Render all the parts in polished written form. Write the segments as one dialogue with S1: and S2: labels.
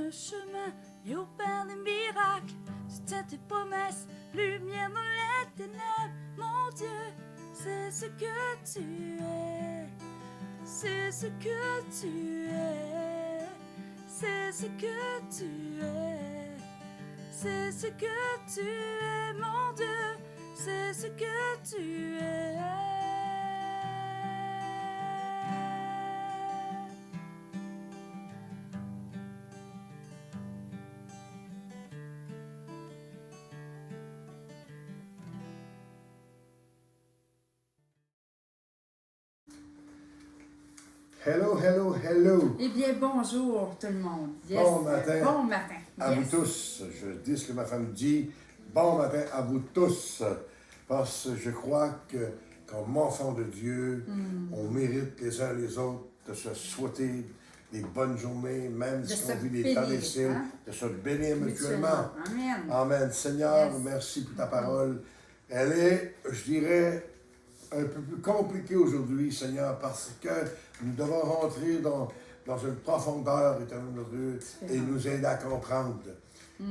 S1: le chemin et opère des miracles. C'était tes promesses, lumière dans les ténèbres. Mon Dieu, c'est ce que tu es. C'est ce que tu es. C'est ce que tu es. C'est ce que tu es, mon Dieu. C'est ce que tu es.
S2: Hello, hello, hello.
S3: Eh bien, bonjour tout le monde. Yes.
S2: Bon matin.
S3: Bon matin.
S2: À
S3: Yes.
S2: vous tous. Je dis ce que ma femme dit. Bon matin à vous tous. Parce que je crois que, comme enfants de Dieu, on mérite les uns les autres de se souhaiter des bonnes journées, même
S3: De
S2: si
S3: se
S2: on vit des
S3: bénir,
S2: temps difficiles,
S3: hein?
S2: de se bénir mutuellement.
S3: Amen.
S2: Amen. Seigneur,
S3: Yes.
S2: merci pour ta parole. Elle est, je dirais, un peu plus compliquée aujourd'hui, Seigneur, parce que nous devons rentrer dans une profondeur, éternel Dieu, et nous aider à comprendre.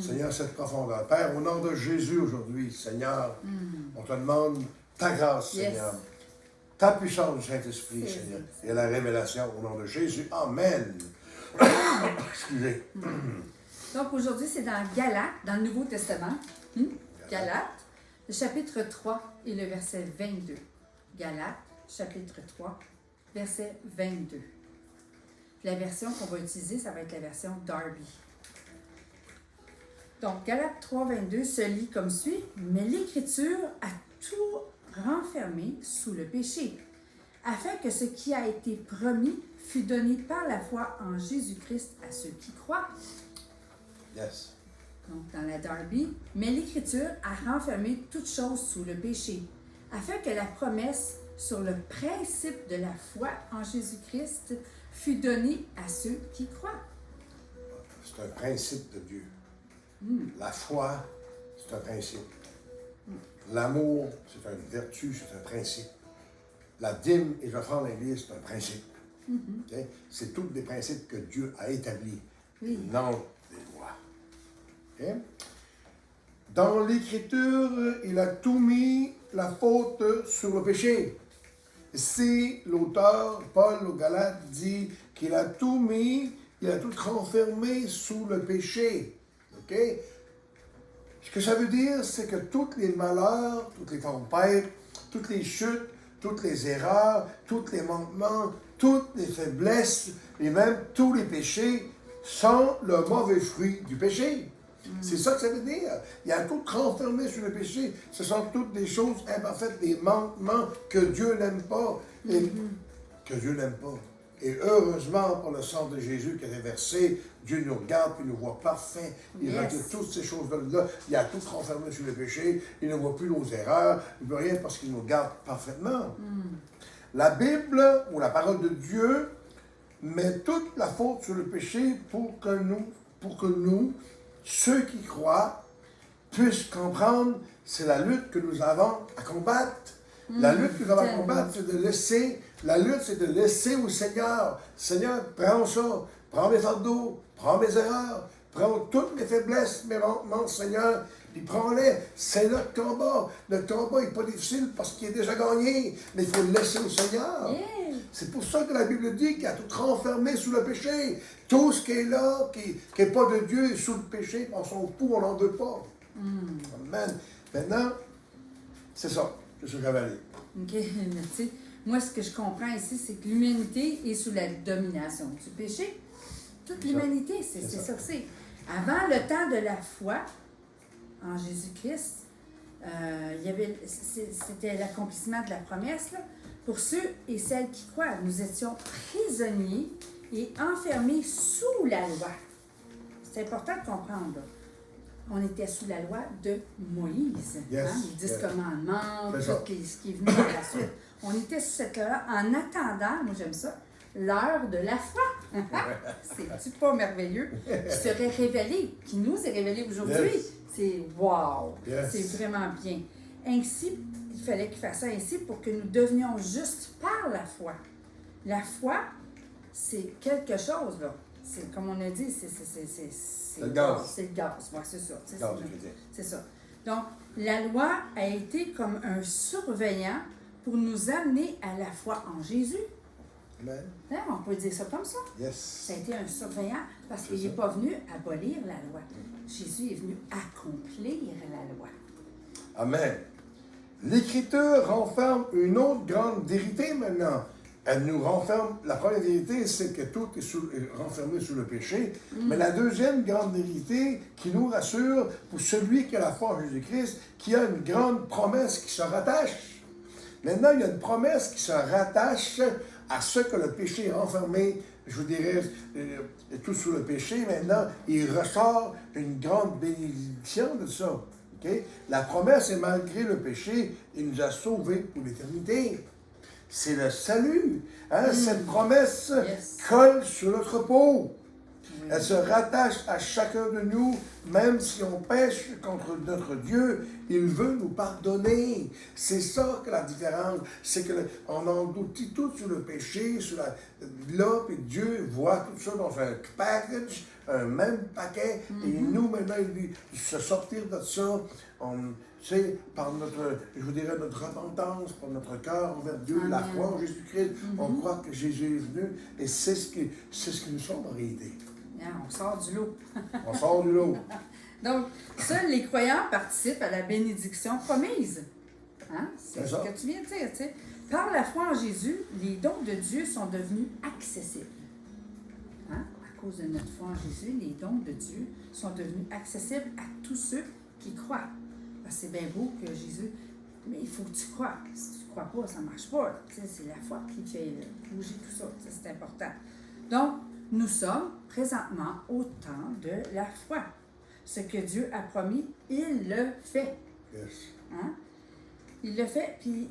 S2: Seigneur, cette profondeur. Père, au nom de Jésus aujourd'hui, Seigneur, on te demande ta grâce,
S3: Yes.
S2: Seigneur, ta puissance du Saint-Esprit,
S3: C'est
S2: Seigneur,
S3: ça.
S2: et la révélation au nom de Jésus. Amen. Excusez.
S3: Donc aujourd'hui, c'est dans Galates, dans le Nouveau Testament. Galates, le chapitre 3 et le verset 22. Galates, chapitre 3, verset 22. La version qu'on va utiliser, ça va être la version Darby. Donc, Galates 3, 22 se lit comme suit. « Mais l'Écriture a tout renfermé sous le péché, afin que ce qui a été promis fût donné par la foi en Jésus-Christ à ceux qui croient. »
S2: Yes.
S3: Donc, dans la Darby, « Mais l'Écriture a renfermé toutes choses sous le péché, afin que la promesse sur le principe de la foi en Jésus-Christ fût donnée à ceux qui croient. »
S2: C'est un principe de Dieu. La foi, c'est un principe. L'amour, c'est une vertu, c'est un principe. La dîme et l'offrande à l'Église, c'est un principe. OK? C'est tous des principes que Dieu a établis,
S3: Oui.
S2: non des lois. OK? Dans l'Écriture, il a tout mis la faute sur le péché. Si l'auteur, Paul aux Galates, dit qu'il a tout mis, il a tout renfermé sous le péché. OK? Ce que ça veut dire, c'est que tous les malheurs, toutes les tempêtes, toutes les chutes, toutes les erreurs, tous les manquements, toutes les faiblesses, et même tous les péchés sont le mauvais fruit du péché. C'est ça que ça veut dire. Il y a tout renfermé sur le péché. Ce sont toutes des choses imparfaites, des manquements que Dieu n'aime pas. Et que Dieu n'aime pas. Et heureusement, pour le sang de Jésus qui est versé, Dieu nous regarde et nous voit parfait. Il
S3: Yes.
S2: retire toutes ces choses-là. Il a tout renfermé sur le péché. Il ne voit plus nos erreurs. Il ne veut rien parce qu'il nous garde parfaitement. La Bible, ou la parole de Dieu, met toute la faute sur le péché pour que nous, ceux qui croient, puissent comprendre c'est la lutte que nous avons à combattre. La lutte que nous avons à combattre, c'est de laisser, la lutte, c'est de laisser au Seigneur. Seigneur, prends ça, prends mes fardeaux, prends mes erreurs, prends toutes mes faiblesses, mes manquements, Seigneur, puis prends-les. C'est notre combat. Notre combat n'est pas difficile parce qu'il est déjà gagné, mais il faut le laisser au Seigneur.
S3: Yeah.
S2: C'est pour ça que la Bible dit qu'il y a tout renfermé sous le péché. Tout ce qui est là, qui n'est pas de Dieu, est sous le péché, on s'en fout, on n'en veut pas. Amen. Maintenant, c'est ça. C'est ce que j'avais à dire.
S3: OK, mais tu sais, moi, ce que je comprends ici, c'est que l'humanité est sous la domination du péché. Toute
S2: C'est
S3: l'humanité,
S2: ça.
S3: c'est
S2: C'est
S3: ça
S2: ça.
S3: que c'est. Avant le temps de la foi en Jésus-Christ, c'était l'accomplissement de la promesse. Là. Pour ceux et celles qui croient, nous étions prisonniers et enfermés sous la loi. C'est important de comprendre. Là. On était sous la loi de Moïse.
S2: Yes,
S3: Les 10
S2: yes.
S3: commandements,
S2: C'est ça.
S3: ce qui est venu par la suite. On était sous cette loi-là en attendant, moi j'aime ça, l'heure de la foi. C'est-tu pas merveilleux? Qui serait révélé, qui nous est révélé aujourd'hui.
S2: Yes.
S3: C'est wow!
S2: Yes.
S3: C'est vraiment bien. Ainsi, il fallait qu'il fasse ça ainsi pour que nous devenions justes par la foi. La foi, c'est quelque chose, là. c'est comme on a dit, c'est
S2: le gaz.
S3: C'est le gaz, ouais, c'est ça.
S2: Le gaz du chrétien.
S3: C'est ça. Donc, la loi a été comme un surveillant pour nous amener à la foi en Jésus.
S2: Amen.
S3: Hein, on peut dire ça comme ça.
S2: Yes.
S3: Ça a été un surveillant parce
S2: C'est
S3: qu'il n'est
S2: ça.
S3: pas venu abolir la loi. Jésus est venu accomplir la loi.
S2: Amen. L'Écriture renferme une autre grande vérité maintenant. Elle nous renferme, la première vérité, c'est que tout est renfermé sous le péché. Mais la deuxième grande vérité qui nous rassure pour celui qui a la foi en Jésus-Christ, qui a une grande promesse qui se rattache. Maintenant, il y a une promesse qui se rattache à ce que le péché est renfermé, je vous dirais, tout sous le péché. Maintenant, il ressort une grande bénédiction de ça. Okay? La promesse est malgré le péché, il nous a sauvés pour l'éternité. C'est le salut. Hein? Cette promesse colle sur notre peau. Elle se rattache à chacun de nous, même si on pêche contre notre Dieu, il veut nous pardonner. C'est ça que la différence, c'est qu'on engloutit tout sur le péché, là, puis Dieu voit tout ça dans un package, un même paquet, et nous, maintenant, il dit, se sortir de ça, par notre, je vous dirais, notre repentance, par notre cœur envers Dieu, la foi en Jésus-Christ, on croit que Jésus est venu, et c'est ce que nous sommes en réalité.
S3: On sort du lot.
S2: On sort du lot.
S3: Donc, seuls les croyants participent à la bénédiction promise. Hein? C'est ce que tu viens de dire. Tu sais. Par la foi en Jésus, les dons de Dieu sont devenus accessibles. Hein? À cause de notre foi en Jésus, les dons de Dieu sont devenus accessibles à tous ceux qui croient. Parce que c'est bien beau que Jésus... Mais il faut que tu crois. Si tu ne crois pas, ça ne marche pas. Tu sais, c'est la foi qui fait bouger tout ça. C'est important. Donc, nous sommes présentement au temps de la foi. Ce que Dieu a promis, il le fait.
S2: Yes.
S3: Hein? Il le fait, puis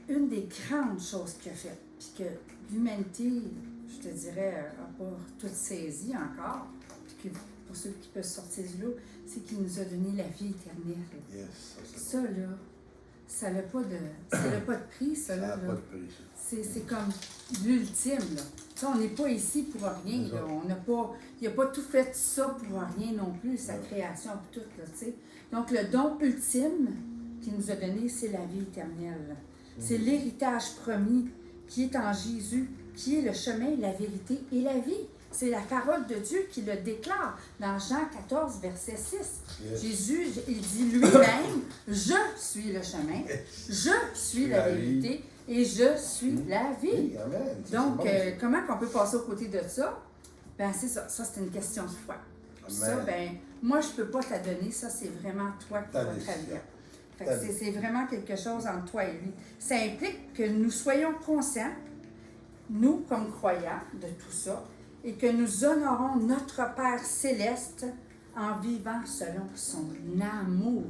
S3: une des grandes choses qu'il a faites, puis que l'humanité, je te dirais, n'a pas tout saisi encore, puis que pour ceux qui peuvent sortir du lot, c'est qu'il nous a donné la vie éternelle.
S2: Yes,
S3: ça, là, ça n'a pas de prix, ça.
S2: Ça n'a
S3: là.
S2: pas de prix, ça.
S3: C'est comme l'ultime, là. Tu sais, on n'est pas ici pour rien, là. Il n'a pas tout fait ça pour rien non plus, sa création et tout, là, tu sais. Donc, le don ultime qu'il nous a donné, c'est la vie éternelle. C'est l'héritage promis qui est en Jésus, qui est le chemin, la vérité et la vie. C'est la parole de Dieu qui le déclare dans Jean 14, verset 6.
S2: Yes.
S3: Jésus, il dit lui-même, « Je suis le chemin, je suis la vérité et je suis la vie.
S2: Oui, amen. »
S3: Donc, comment qu'on peut passer aux côtés de ça? Ben c'est ça. Ça, c'est une question de foi.
S2: Amen.
S3: Ça, ben moi, je ne peux pas te donner. Ça, c'est vraiment toi qui vas t'allier. C'est vraiment quelque chose entre toi et lui. Ça implique que nous soyons conscients, nous, comme croyants, de tout ça, et que nous honorons notre Père céleste en vivant selon son amour.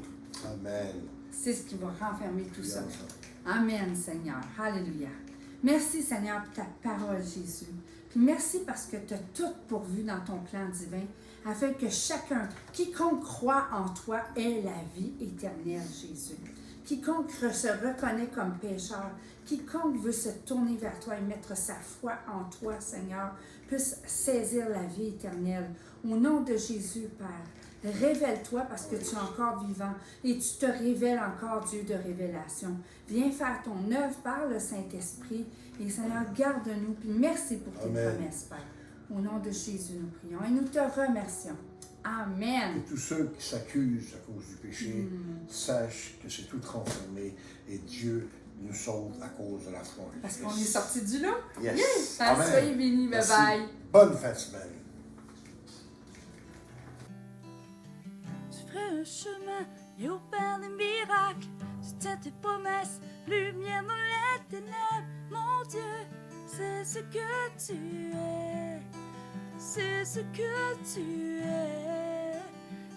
S2: Amen.
S3: C'est ce qui va renfermer tout ça.
S2: Bien,
S3: Amen, Seigneur. Alléluia. Merci, Seigneur, pour ta parole, Jésus. Puis merci parce que tu as tout pourvu dans ton plan divin, afin que chacun, quiconque croit en toi, ait la vie éternelle, Jésus. Quiconque se reconnaît comme pécheur, quiconque veut se tourner vers toi et mettre sa foi en toi, Seigneur, puisse saisir la vie éternelle. Au nom de Jésus, Père, révèle-toi parce que tu es encore vivant et tu te révèles encore, Dieu de révélation. Viens faire ton œuvre par le Saint-Esprit et Seigneur, garde-nous. Puis merci pour tes promesses, Père. Au nom de Jésus, nous prions et nous te remercions. Amen.
S2: Et tous ceux qui s'accusent à cause du péché, sachent que c'est tout renfermé et Dieu nous sauve à cause de la foi.
S3: Parce qu'on est sorti du lot.
S2: Yes.
S3: Amen. Soyez bénis. Bye bye.
S2: Bonne fin de semaine.
S1: Je ferai un chemin et opère des miracles. C'était tes promesses, lumière dans les ténèbres. Mon Dieu, c'est ce que tu es. C'est ce que tu es.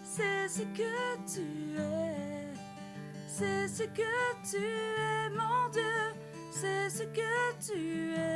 S1: C'est ce que tu es. C'est ce que tu es, mon Dieu. C'est ce que tu es.